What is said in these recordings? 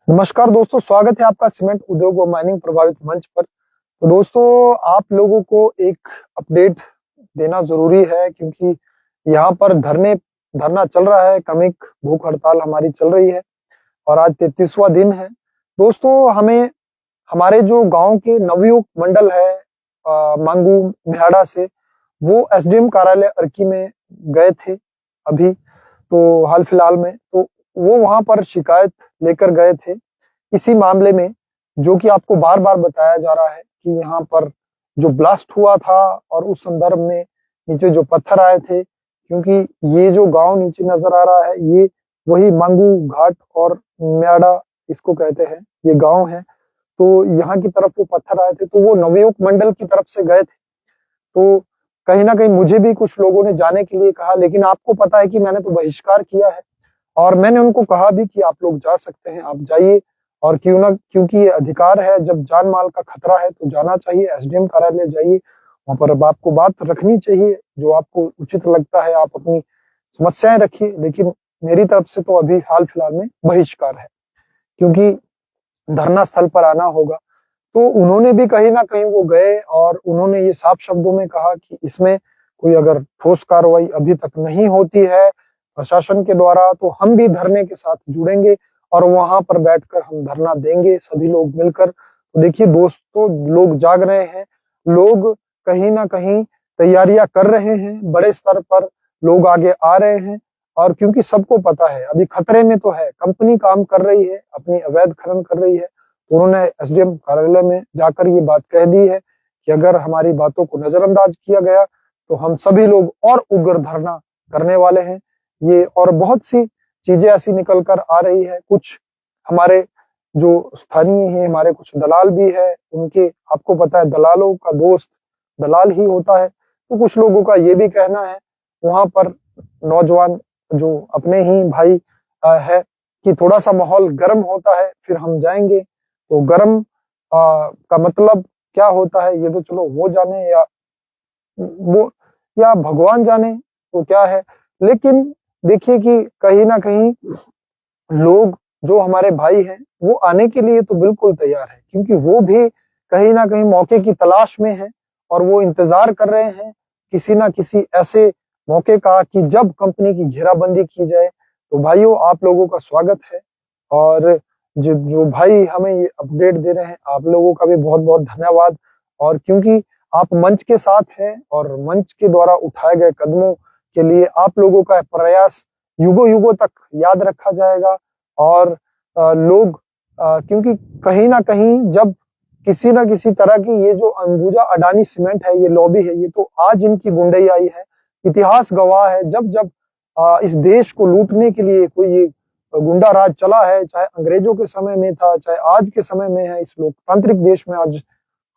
नमस्कार दोस्तों, स्वागत है आपका सीमेंट उद्योग व माइनिंग प्रभावित मंच पर। तो दोस्तों, आप लोगों को एक अपडेट देना जरूरी है क्योंकि यहाँ पर धरना चल रहा है। क्रमिक भूख हड़ताल हमारी चल रही है और आज 33वां दिन है। दोस्तों, हमें हमारे जो गांव के नवयुवक मंडल है मांगू मेहाड़ा से, वो एसडीएम कार्यालय अर्की में गए थे अभी, तो हाल फिलहाल में। तो वो वहां पर शिकायत लेकर गए थे इसी मामले में, जो कि आपको बार बार बताया जा रहा है कि यहाँ पर जो ब्लास्ट हुआ था और उस संदर्भ में नीचे जो पत्थर आए थे, क्योंकि ये जो गांव नीचे नजर आ रहा है ये वही मांगू घाट और म्याड़ा इसको कहते हैं, ये गांव है। तो यहाँ की तरफ वो पत्थर आए थे, तो वो नवयुवक मंडल की तरफ से गए थे। तो कहीं ना कहीं मुझे भी कुछ लोगों ने जाने के लिए कहा, लेकिन आपको पता है कि मैंने तो बहिष्कार किया है और मैंने उनको कहा भी कि आप लोग जा सकते हैं, आप जाइए। और क्यों ना, क्योंकि ये अधिकार है, जब जान माल का खतरा है तो जाना चाहिए, एसडीएम कार्यालय जाइए, वहां पर अब आपको बात रखनी चाहिए जो आपको उचित लगता है, आप अपनी समस्याएं रखिए। लेकिन मेरी तरफ से तो अभी हाल फिलहाल में बहिष्कार है, क्योंकि धरना स्थल पर आना होगा। तो उन्होंने भी कहीं ना कहीं वो गए और उन्होंने ये साफ शब्दों में कहा कि इसमें कोई अगर ठोस कार्रवाई अभी तक नहीं होती है प्रशासन के द्वारा, तो हम भी धरने के साथ जुड़ेंगे और वहां पर बैठकर हम धरना देंगे सभी लोग मिलकर। तो देखिए दोस्तों, लोग जाग रहे हैं, लोग कहीं ना कहीं तैयारियां कर रहे हैं, बड़े स्तर पर लोग आगे आ रहे हैं। और क्योंकि सबको पता है अभी खतरे में तो है, कंपनी काम कर रही है, अपनी अवैध खनन कर रही है। तो उन्होंने एसडीएम कार्यालय में जाकर ये बात कह दी है कि अगर हमारी बातों को नजरअंदाज किया गया तो हम सभी लोग और उग्र धरना करने वाले हैं। ये और बहुत सी चीजें ऐसी निकल कर आ रही है। कुछ हमारे जो स्थानीय हैं, हमारे कुछ दलाल भी है, उनके आपको पता है दलालों का दोस्त दलाल ही होता है। तो कुछ लोगों का ये भी कहना है, वहां पर नौजवान जो अपने ही भाई है, कि थोड़ा सा माहौल गर्म होता है फिर हम जाएंगे। तो गर्म का मतलब क्या होता है ये तो चलो वो जाने, या वो या भगवान जाने तो क्या है। लेकिन देखिए कि कहीं ना कहीं लोग जो हमारे भाई हैं वो आने के लिए तो बिल्कुल तैयार है, क्योंकि वो भी कहीं ना कहीं मौके की तलाश में है और वो इंतजार कर रहे हैं किसी ना किसी ऐसे मौके का कि जब कंपनी की घेराबंदी की जाए। तो भाइयों, आप लोगों का स्वागत है और जो जो भाई हमें ये अपडेट दे रहे हैं, आप लोगों का भी बहुत बहुत धन्यवाद। और क्योंकि आप मंच के साथ हैं और मंच के द्वारा उठाए गए कदमों के लिए आप लोगों का प्रयास युगों युगों तक याद रखा जाएगा। और लोग क्योंकि कहीं ना कहीं जब किसी ना किसी तरह की ये जो अंबुजा अडानी सीमेंट है, ये लॉबी है, ये तो आज इनकी गुंडई आई है। इतिहास गवाह है, जब जब इस देश को लूटने के लिए कोई ये गुंडा राज चला है, चाहे अंग्रेजों के समय में था, चाहे आज के समय में है, इस लोकतांत्रिक देश में आज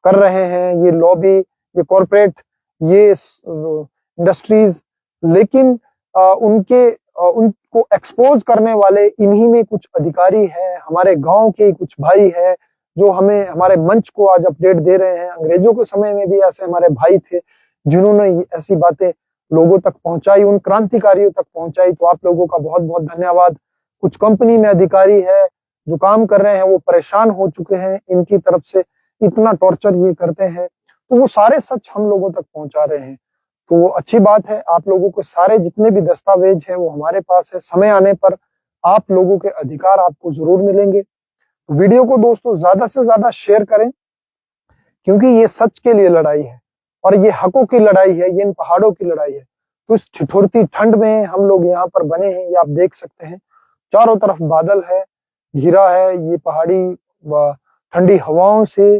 कर रहे हैं ये लॉबी, ये कॉरपोरेट, ये इंडस्ट्रीज। लेकिन उनको एक्सपोज करने वाले इन्हीं में कुछ अधिकारी हैं, हमारे गांव के कुछ भाई हैं जो हमें हमारे मंच को आज अपडेट दे रहे हैं। अंग्रेजों के समय में भी ऐसे हमारे भाई थे जिन्होंने ऐसी बातें लोगों तक पहुंचाई, उन क्रांतिकारियों तक पहुंचाई। तो आप लोगों का बहुत बहुत धन्यवाद। कुछ कंपनी में अधिकारी है जो काम कर रहे हैं, वो परेशान हो चुके हैं, इनकी तरफ से इतना टॉर्चर ये करते हैं, तो वो सारे सच हम लोगों तक पहुंचा रहे हैं। तो वो अच्छी बात है, आप लोगों को सारे जितने भी दस्तावेज हैं वो हमारे पास है। समय आने पर आप लोगों के अधिकार आपको जरूर मिलेंगे। तो वीडियो को दोस्तों ज्यादा से ज्यादा शेयर करें, क्योंकि ये सच के लिए लड़ाई है और ये हकों की लड़ाई है, ये इन पहाड़ों की लड़ाई है। तो इस ठिठुरती ठंड में हम लोग यहाँ पर बने हैं, ये आप देख सकते हैं, चारों तरफ बादल है, घिरा है, ये पहाड़ी ठंडी हवाओं से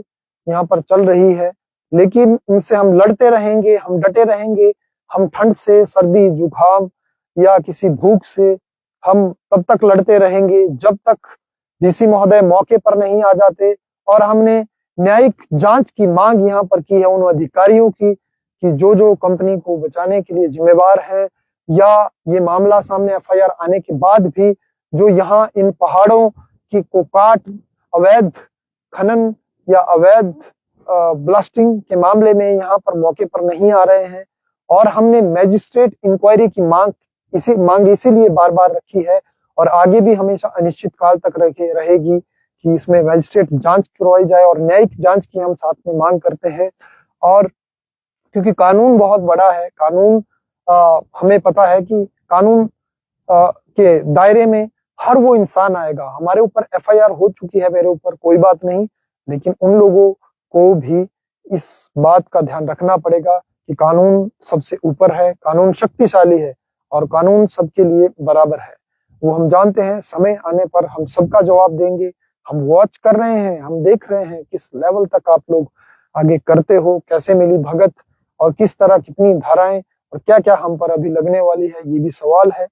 यहाँ पर चल रही है। लेकिन इनसे हम लड़ते रहेंगे, हम डटे रहेंगे। हम ठंड से, सर्दी जुकाम या किसी भूख से हम तब तक लड़ते रहेंगे जब तक डीसी महोदय मौके पर नहीं आ जाते। और हमने न्यायिक जांच की मांग यहाँ पर की है उन अधिकारियों की, कि जो जो कंपनी को बचाने के लिए जिम्मेवार है, या ये मामला सामने एफआईआर आने के बाद भी जो यहाँ इन पहाड़ों की को काट अवैध खनन या अवैध ब्लास्टिंग के मामले में यहाँ पर मौके पर नहीं आ रहे हैं। और हमने मैजिस्ट्रेट इंक्वायरी की मांग इसीलिए बार बार रखी है और आगे भी हमेशा अनिश्चित काल तक रहेगी, कि इसमें मजिस्ट्रेट जांच करवाई जाए और न्यायिक जांच की हम साथ में मांग करते हैं। और क्योंकि कानून बहुत बड़ा है, कानून हमें पता है कि कानून के दायरे में हर वो इंसान आएगा। हमारे ऊपर एफआईआर हो चुकी है, मेरे ऊपर कोई बात नहीं, लेकिन उन लोगों को भी इस बात का ध्यान रखना पड़ेगा कि कानून सबसे ऊपर है, कानून शक्तिशाली है और कानून सबके लिए बराबर है। वो हम जानते हैं, समय आने पर हम सबका जवाब देंगे। हम वॉच कर रहे हैं, हम देख रहे हैं किस लेवल तक आप लोग आगे करते हो, कैसे मिली भगत और किस तरह कितनी धाराएं और क्या क्या हम पर अभी लगने वाली है, ये भी सवाल है।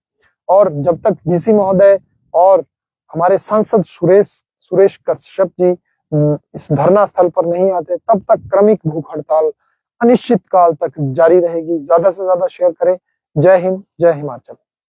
और जब तक डीसी महोदय और हमारे सांसद सुरेश कश्यप जी इस धरना स्थल पर नहीं आते, तब तक क्रमिक भूख हड़ताल अनिश्चित काल तक जारी रहेगी। ज्यादा से ज्यादा शेयर करें। जय हिंद, जय हिमाचल।